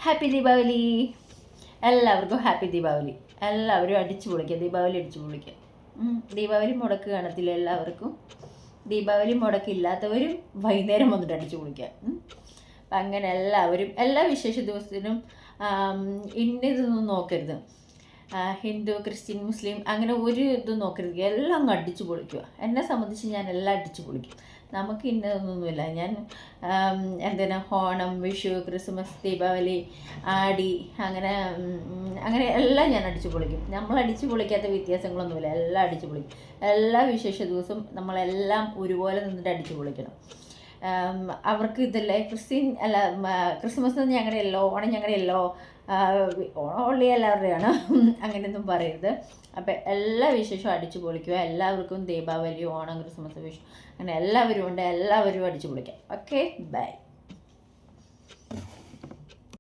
Happy Deepavali. എല്ലാവർക്കും happy Deepavali. എല്ലാവരും അടിച്ചു പൊളിക്കുക, ദീപാവലി അടിച്ചു പൊളിക്കുക. ദീപാവലി മുടക്ക് കാണത്തില്ല എല്ലാവർക്കും. ദീപാവലി മുടക്കില്ലാത്തവരും വൈകുന്നേരം വന്നിട്ട് അടിച്ചു പൊളിക്കുക. അപ്പം അങ്ങനെ എല്ലാവരും എല്ലാ വിശേഷ ദിവസത്തിനും ഇന്നതൊന്നും നോക്കരുത്. ഹിന്ദു, ക്രിസ്ത്യൻ, മുസ്ലിം അങ്ങനെ ഒരു ഇതും നോക്കരുത്. എല്ലാം അങ്ങ് അടിച്ചു പൊളിക്കുക. എന്നെ സംബന്ധിച്ച് ഞാൻ എല്ലാം അടിച്ചു പൊളിക്കും. നമുക്ക് ഇന്നതൊന്നുമില്ല. ഞാൻ ഓണം, വിഷു, ക്രിസ്മസ്, ദീപാവലി, ആടി അങ്ങനെ എല്ലാം ഞാൻ അടിച്ചു പൊളിക്കും. നമ്മൾ അടിച്ചു പൊളിക്കാത്ത വ്യത്യാസങ്ങളൊന്നുമില്ല. എല്ലാം അടിച്ചു പൊളിക്കും. എല്ലാ വിശേഷ ദിവസവും നമ്മളെല്ലാം ഒരുപോലെ നിന്നിട്ട് അടിച്ചു പൊളിക്കണം. അവർക്ക് ഇതല്ലേ ക്രിസ്മസ് ഞങ്ങളുടെയല്ലോ, ഓണം ഞങ്ങളുടെയല്ലോ, ഓൺലി എല്ലാവരുടെയാണ്, അങ്ങനെയൊന്നും പറയരുത്. അപ്പം എല്ലാ വിശേഷവും അടിച്ചു പൊളിക്കുക. എല്ലാവർക്കും ദീപാവലി, ഓണം, ക്രിസ്മസ്, വിഷു അങ്ങനെ എല്ലാവരും ഉണ്ട്. എല്ലാവരും അടിച്ചു പൊളിക്കാം. Okay, by.